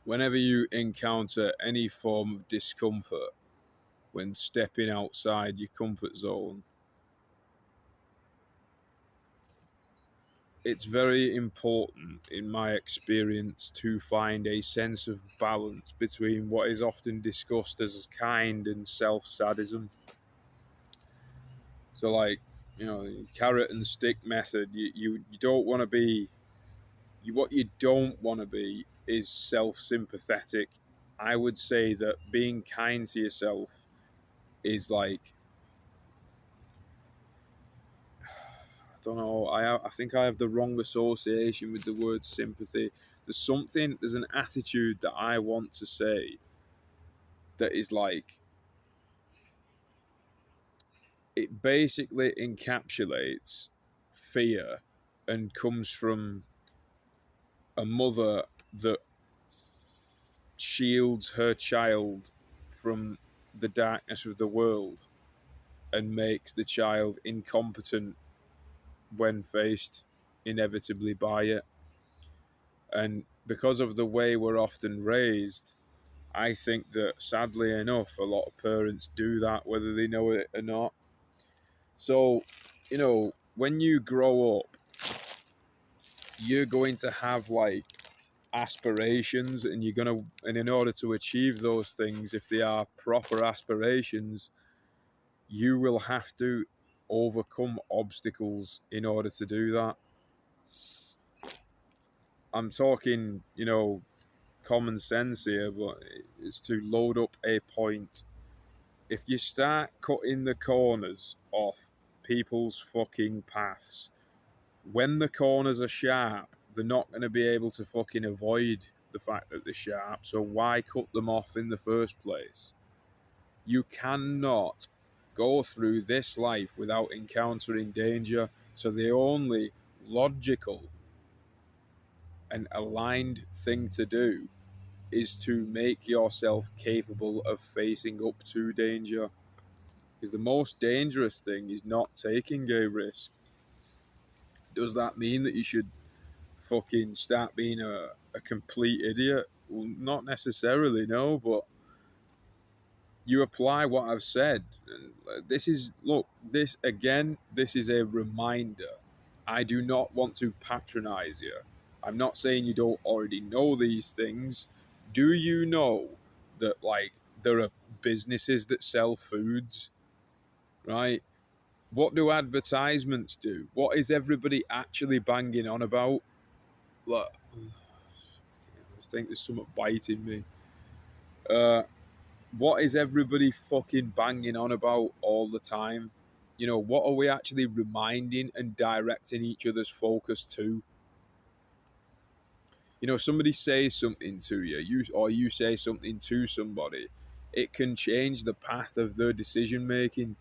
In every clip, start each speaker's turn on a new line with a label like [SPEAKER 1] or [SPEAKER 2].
[SPEAKER 1] Whenever you encounter any form of discomfort when stepping outside your comfort zone, it's very important, in my experience, to find a sense of balance between what is often discussed as kind and self-sadism. So, like, carrot and stick method. You don't want to be. What you don't want to be is self-sympathetic. I would say that being kind to yourself is like, I don't know. I think I have the wrong association with the word sympathy. There's an attitude that I want to say that is like, it basically encapsulates fear and comes from a mother that shields her child from the darkness of the world and makes the child incompetent when faced inevitably by it. And because of the way we're often raised, I think that sadly enough, a lot of parents do that, whether they know it or not. So, when you grow up, you're going to have like aspirations, and and in order to achieve those things, if they are proper aspirations, you will have to overcome obstacles in order to do that. I'm talking, common sense here, but it's to load up a point. If you start cutting the corners off people's fucking paths, when the corners are sharp, they're not going to be able to fucking avoid the fact that they're sharp. So why cut them off in the first place? You cannot go through this life without encountering danger. So the only logical and aligned thing to do is to make yourself capable of facing up to danger. Because the most dangerous thing is not taking a risk. Does that mean that you should fucking start being a complete idiot? Well, not necessarily, no, but you apply what I've said. And this is a reminder. I do not want to patronize you. I'm not saying you don't already know these things. Do you know that, like, there are businesses that sell foods, right? What do advertisements do? What is everybody actually banging on about? Look, I think there's something biting me. What is everybody fucking banging on about all the time? What are we actually reminding and directing each other's focus to? Somebody says something to or you say something to somebody, it can change the path of their decision making.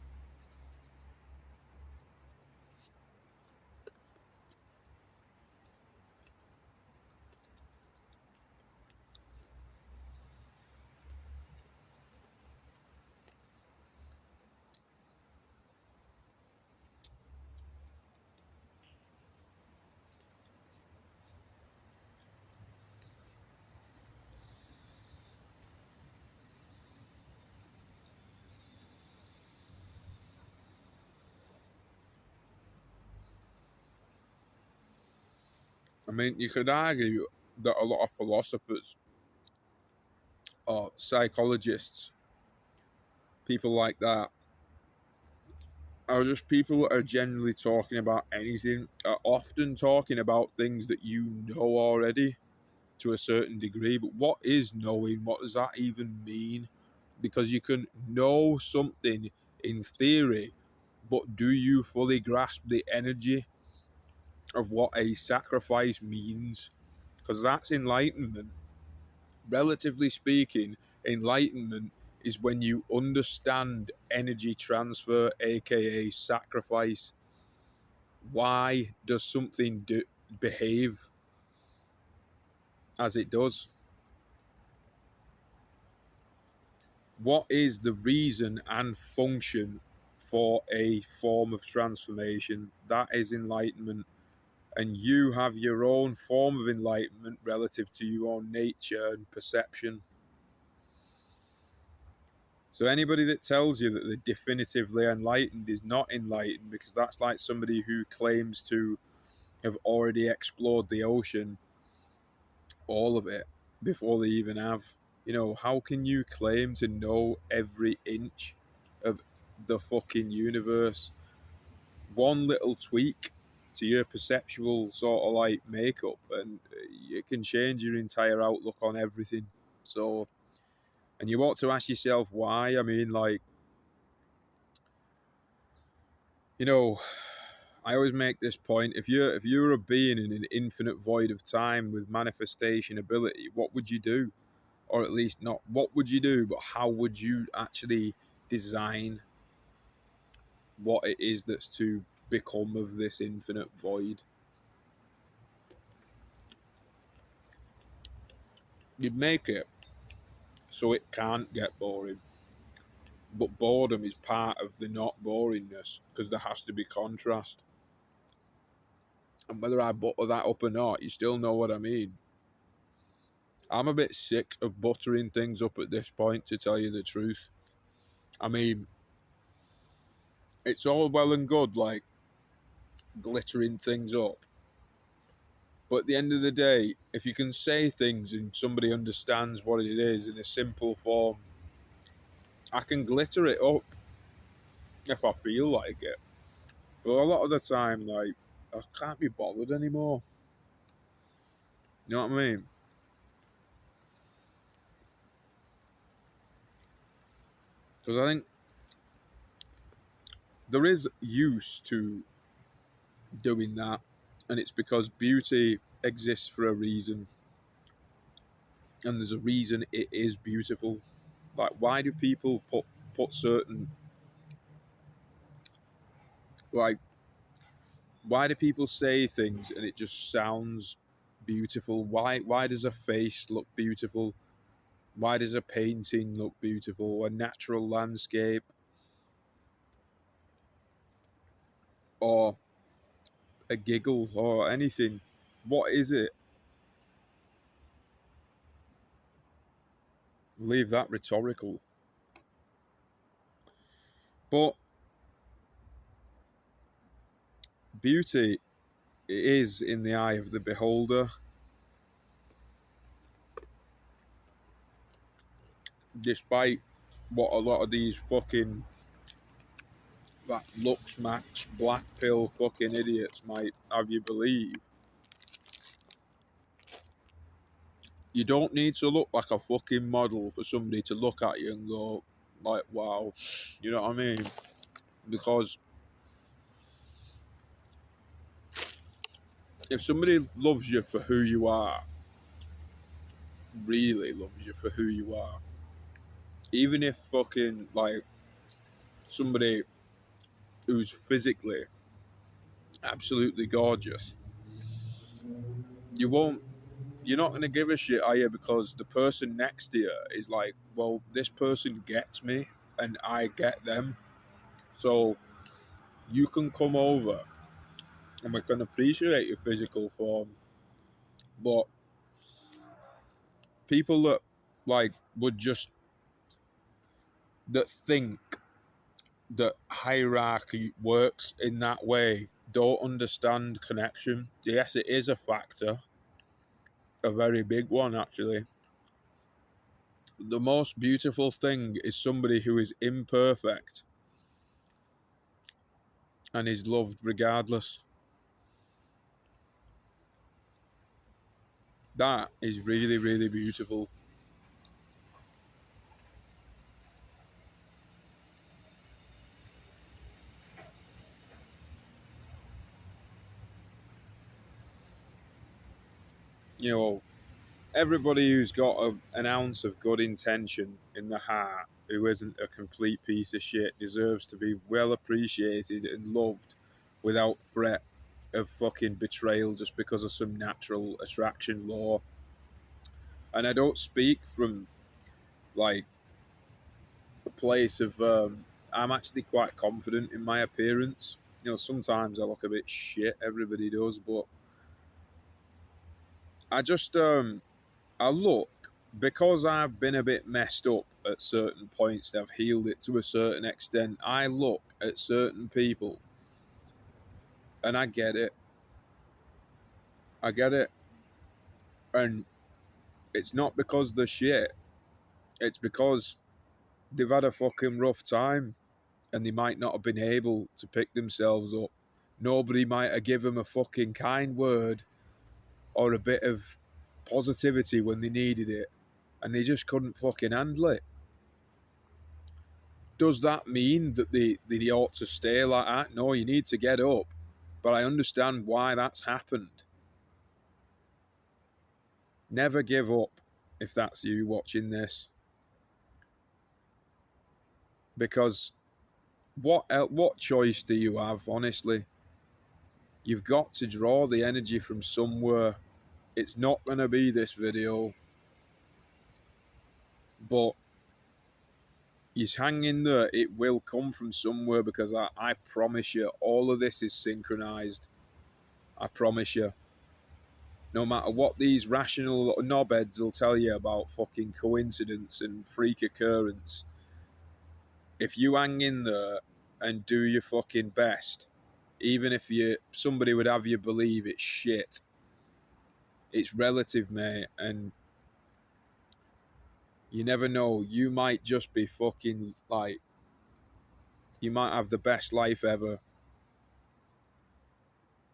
[SPEAKER 1] I mean, you could argue that a lot of philosophers or psychologists, people like that, are just people that are generally talking about anything, are often talking about things that you know already to a certain degree. But what is knowing? What does that even mean? Because you can know something in theory, but do you fully grasp the energy of what a sacrifice means? Because that's enlightenment. Relatively speaking, enlightenment is when you understand energy transfer, aka sacrifice. Why does something behave as it does? What is the reason and function for a form of transformation? That is enlightenment. and you have your own form of enlightenment relative to your own nature and perception. So anybody that tells you that they're definitively enlightened is not enlightened, because that's like somebody who claims to have already explored the ocean, all of it, before they even have. How can you claim to know every inch of the fucking universe? One little tweak to your perceptual sort of like makeup, and it can change your entire outlook on everything. So, and you ought to ask yourself why. I mean, like, you know, I always make this point: if you're a being in an infinite void of time with manifestation ability, what would you do? Or at least not what would you do, but how would you actually design what it is that's to become of this infinite void? You'd make it so it can't get boring. But boredom is part of the not boringness, because there has to be contrast. And whether I butter that up or not, you still know what I mean. I'm a bit sick of buttering things up at this point, to tell you the truth. I mean, it's all well and good, like, glittering things up. But at the end of the day, if you can say things and somebody understands what it is in a simple form, I can glitter it up if I feel like it. But a lot of the time, like, I can't be bothered anymore. You know what I mean? Because I think there is use to doing that, and it's because beauty exists for a reason, and there's a reason it is beautiful. Like, why do people put certain, like, why do people say things and it just sounds beautiful? Why does a face look beautiful? Why does a painting look beautiful? A natural landscape, or a giggle, or anything? What is it? Leave that rhetorical. But beauty is in the eye of the beholder, despite what a lot of these fucking that looks match black pill fucking idiots might have you believe. You don't need to look like a fucking model for somebody to look at you and go, like, wow. You know what I mean? Because if somebody loves you for who you are, really loves you for who you are, even if fucking, like, somebody who's physically absolutely gorgeous, you won't, you're not going to give a shit, are you? Because the person next to you is like, well, this person gets me and I get them. So you can come over and we can appreciate your physical form. But people that, like, would just, that think that hierarchy works in that way, don't understand connection. Yes, it is a factor, a very big one, actually. The most beautiful thing is somebody who is imperfect and is loved regardless. That is really, really beautiful. You know, everybody who's got an ounce of good intention in the heart, who isn't a complete piece of shit, deserves to be well appreciated and loved without threat of fucking betrayal just because of some natural attraction law. And I don't speak from, like, a place of, I'm actually quite confident in my appearance. Sometimes I look a bit shit, everybody does, but I just I look, because I've been a bit messed up at certain points, I've healed it to a certain extent. I look at certain people and I get it. I get it. And it's not because they're shit. It's because they've had a fucking rough time and they might not have been able to pick themselves up. Nobody might have given them a fucking kind word or a bit of positivity when they needed it, and they just couldn't fucking handle it. Does that mean that they ought to stay like that? No, you need to get up. But I understand why that's happened. Never give up if that's you watching this. Because what choice do you have, honestly? You've got to draw the energy from somewhere. It's not going to be this video, but you hang in there. It will come from somewhere, because I promise you, all of this is synchronized. I promise you. No matter what these rational knobheads will tell you about fucking coincidence and freak occurrence, if you hang in there and do your fucking best, even if somebody would have you believe it's shit, it's relative, mate, and you never know. You might just be fucking like, you might have the best life ever.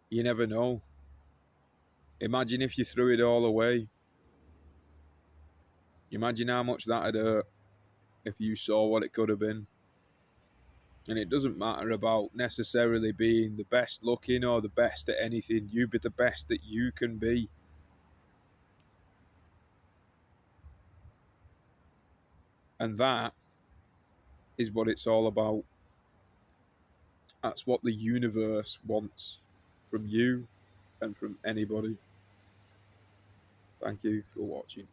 [SPEAKER 1] You never know. Imagine if you threw it all away. Imagine how much that'd hurt if you saw what it could have been. And it doesn't matter about necessarily being the best looking or the best at anything. You be the best that you can be. And that is what it's all about. That's what the universe wants from you and from anybody. Thank you for watching.